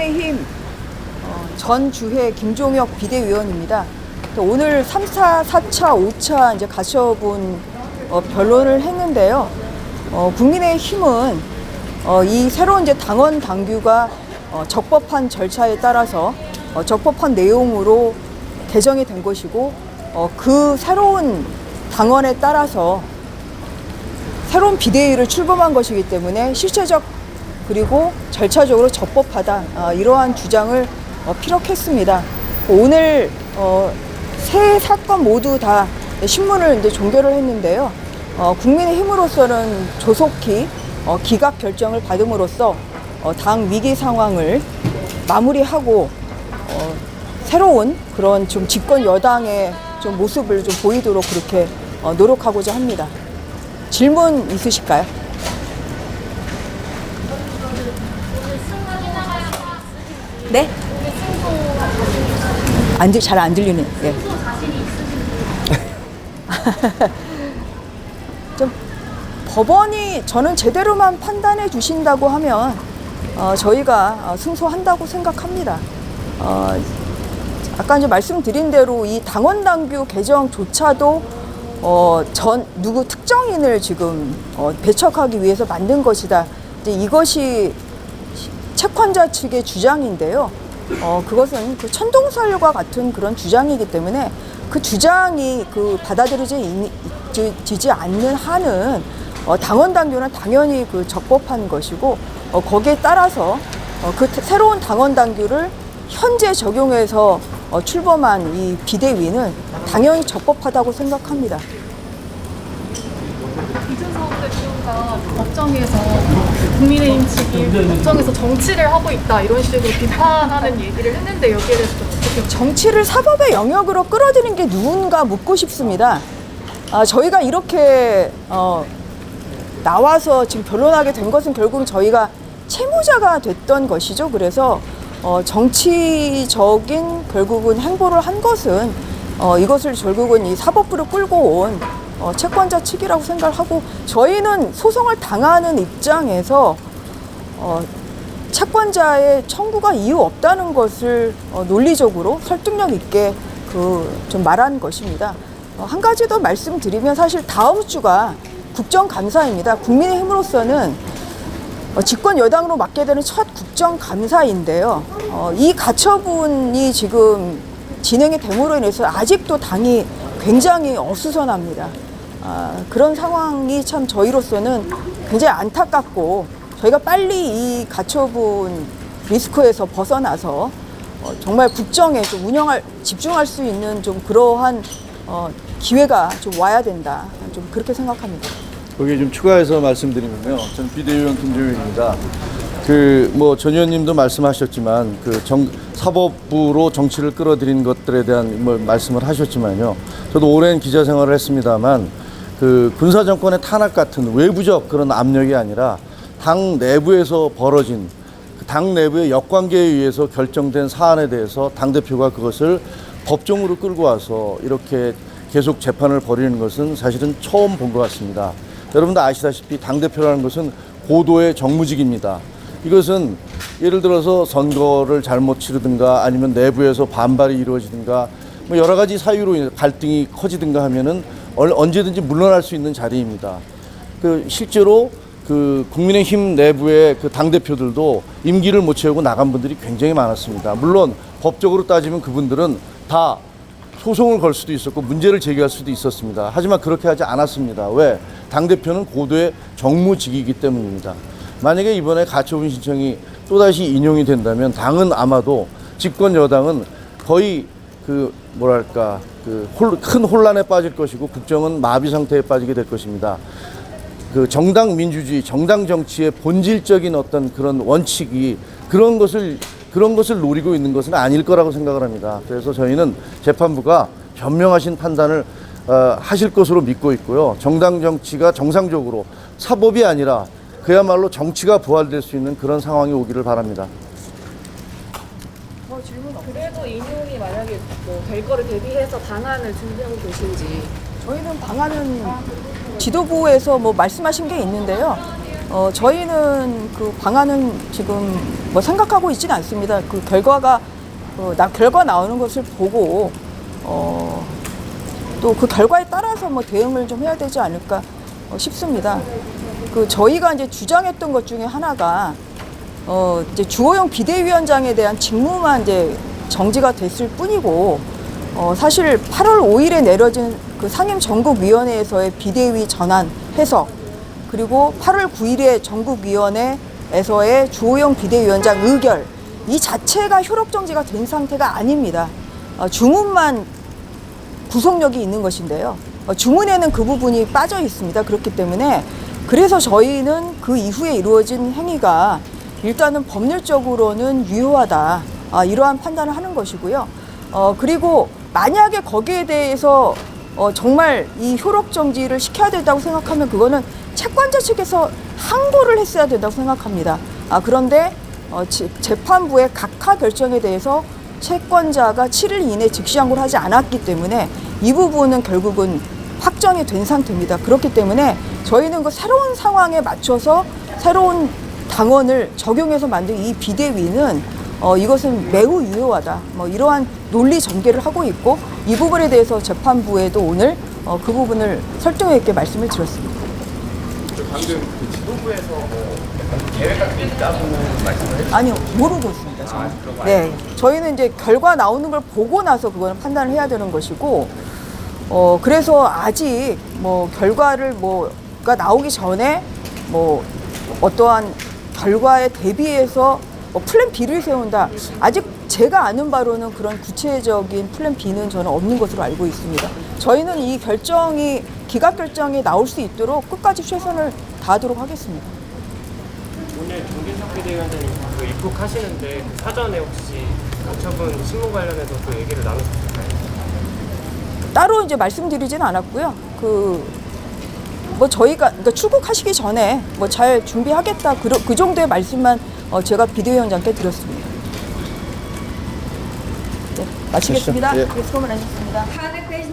국민의힘 전 주회 김종혁 비대위원입니다. 오늘 3차, 4차, 5차 이제 가처분 변론을 했는데요. 국민의힘은 이 새로운 이제 당원 당규가 적법한 절차에 따라서 적법한 내용으로 개정이 된 것이고 그 새로운 당원에 따라서 새로운 비대위를 출범한 것이기 때문에 실체적 그리고 절차적으로 적법하다 이러한 주장을 피력했습니다. 오늘 세 사건 모두 다 신문을 이제 종결을 했는데요. 국민의힘으로서는 조속히 기각 결정을 받음으로써 당 위기 상황을 마무리하고 새로운 그런 좀 집권 여당의 좀 모습을 좀 보이도록 그렇게 노력하고자 합니다. 질문 있으실까요? 네? 잘 안 들리네. 예. 좀 법원이 저는 제대로만 판단해 주신다고 하면 저희가 승소한다고 생각합니다. 아까 이제 말씀드린 대로 이 당원 당규 개정조차도 누구 특정인을 지금 배척하기 위해서 만든 것이다. 이제 이것이 채권자 측의 주장인데요. 그것은 그 천동설과 같은 그런 주장이기 때문에 그 주장이 받아들여지지 않는 한은 당원 당규는 당연히 그 적법한 것이고 거기에 따라서 그 새로운 당원 당규를 현재 적용해서 출범한 이 비대위는 당연히 적법하다고 생각합니다. 이준석 대표가 법정에서 국민의힘 측이 법정에서 정치를 하고 있다 이런 식으로 비판하는 얘기를 했는데 여기에 대해서 좀 어떻게 정치를 사법의 영역으로 끌어들인 게 누군가 묻고 싶습니다. 저희가 이렇게 나와서 지금 변론하게 된 것은 결국은 저희가 채무자가 됐던 것이죠. 그래서 정치적인 결국은 행보를 한 것은 이것을 결국은 이 사법부를 끌고 온 채권자 측이라고 생각을 하고 저희는 소송을 당하는 입장에서 채권자의 청구가 이유 없다는 것을 논리적으로 설득력 있게 좀 말한 것입니다. 한 가지 더 말씀드리면 사실 다음 주가 국정감사입니다. 국민의힘으로서는 집권 여당으로 맡게 되는 첫 국정감사인데요. 이 가처분이 지금 진행이 됨으로 인해서 아직도 당이 굉장히 어수선합니다. 그런 상황이 참 저희로서는 굉장히 안타깝고 저희가 빨리 이 가처분 리스크에서 벗어나서 정말 국정에 좀 집중할 수 있는 좀 그러한 기회가 좀 와야 된다. 좀 그렇게 생각합니다. 거기에 좀 추가해서 말씀드리면요. 저는 비대위원 김종혁입니다. 전 의원님도 말씀하셨지만 사법부로 정치를 끌어들인 것들에 대한 말씀을 하셨지만요. 저도 오랜 기자 생활을 했습니다만 군사 정권의 탄압 같은 외부적 그런 압력이 아니라 당 내부에서 벌어진 당 내부의 역관계에 의해서 결정된 사안에 대해서 당대표가 그것을 법정으로 끌고 와서 이렇게 계속 재판을 벌이는 것은 사실은 처음 본 것 같습니다. 여러분도 아시다시피 당대표라는 것은 고도의 정무직입니다. 이것은 예를 들어서 선거를 잘못 치르든가 아니면 내부에서 반발이 이루어지든가 여러 가지 사유로 갈등이 커지든가 하면은 언제든지 물러날 수 있는 자리입니다. 실제로 국민의힘 내부의 당대표들도 임기를 못 채우고 나간 분들이 굉장히 많았습니다. 물론 법적으로 따지면 그분들은 다 소송을 걸 수도 있었고 문제를 제기할 수도 있었습니다. 하지만 그렇게 하지 않았습니다. 왜? 당대표는 고도의 정무직이기 때문입니다. 만약에 이번에 가처분 신청이 또다시 인용이 된다면 당은 아마도 집권 여당은 거의 큰 혼란에 빠질 것이고 국정은 마비 상태에 빠지게 될 것입니다. 정당 민주주의, 정당 정치의 본질적인 어떤 그런 원칙이 그런 것을 노리고 있는 것은 아닐 거라고 생각을 합니다. 그래서 저희는 재판부가 현명하신 판단을 하실 것으로 믿고 있고요. 정당 정치가 정상적으로 사법이 아니라 그야말로 정치가 부활될 수 있는 그런 상황이 오기를 바랍니다. 그래도 인용이 만약에 될 거를 대비해서 방안을 준비하고 계신지. 저희는 방안은 지도부에서 말씀하신 게 있는데요. 저희는 그 방안은 지금 뭐 생각하고 있지는 않습니다. 그 결과 나오는 것을 보고 또 그 결과에 따라서 뭐 대응을 좀 해야 되지 않을까 싶습니다. 그 저희가 이제 주장했던 것 중에 하나가 이제 주호영 비대위원장에 대한 직무만 이제 정지가 됐을 뿐이고 사실 8월 5일에 내려진 그 상임 전국위원회에서의 비대위 전환 해석 그리고 8월 9일에 전국위원회에서의 주호영 비대위원장 의결 이 자체가 효력 정지가 된 상태가 아닙니다. 주문만 구속력이 있는 것인데요. 주문에는 그 부분이 빠져 있습니다. 그렇기 때문에 그래서 저희는 그 이후에 이루어진 행위가 일단은 법률적으로는 유효하다. 이러한 판단을 하는 것이고요. 그리고 만약에 거기에 대해서 정말 이 효력 정지를 시켜야 된다고 생각하면 그거는 채권자 측에서 항고를 했어야 된다고 생각합니다. 그런데 재판부의 각하 결정에 대해서 채권자가 7일 이내 즉시 항고를 하지 않았기 때문에 이 부분은 결국은 확정이 된 상태입니다. 그렇기 때문에 저희는 그 새로운 상황에 맞춰서 새로운 당원을 적용해서 만든 이 비대위는 이것은 매우 유효하다. 뭐 이러한 논리 전개를 하고 있고 이 부분에 대해서 재판부에도 오늘 그 부분을 설득력 있게 말씀을 드렸습니다. 방금 그 지도부에서 계획 같은 게 있다고 말씀을 해주셨어요. 아니요, 모르고 있습니다. 저는. 네, 저희는 이제 결과 나오는 걸 보고 나서 그거는 판단을 해야 되는 것이고, 그래서 아직 뭐 결과를 뭐가 나오기 전에 뭐 어떠한 결과에 대비해서 플랜 B를 세운다. 아직 제가 아는 바로는 그런 구체적인 플랜 B는 저는 없는 것으로 알고 있습니다. 저희는 이 결정이 기각 결정이 나올 수 있도록 끝까지 최선을 다하도록 하겠습니다. 오늘 정진석 비대위원장님 그 입국하시는데 그 사전에 혹시 가처분 신문 관련해서 그 얘기를 나누셨을까요? 따로 이제 말씀드리진 않았고요. 뭐 저희가 그러니까 출국하시기 전에 뭐 잘 준비하겠다 그 정도의 말씀만 제가 비대위원장께 드렸습니다. 네, 마치겠습니다. 예. 수고 많으셨습니다.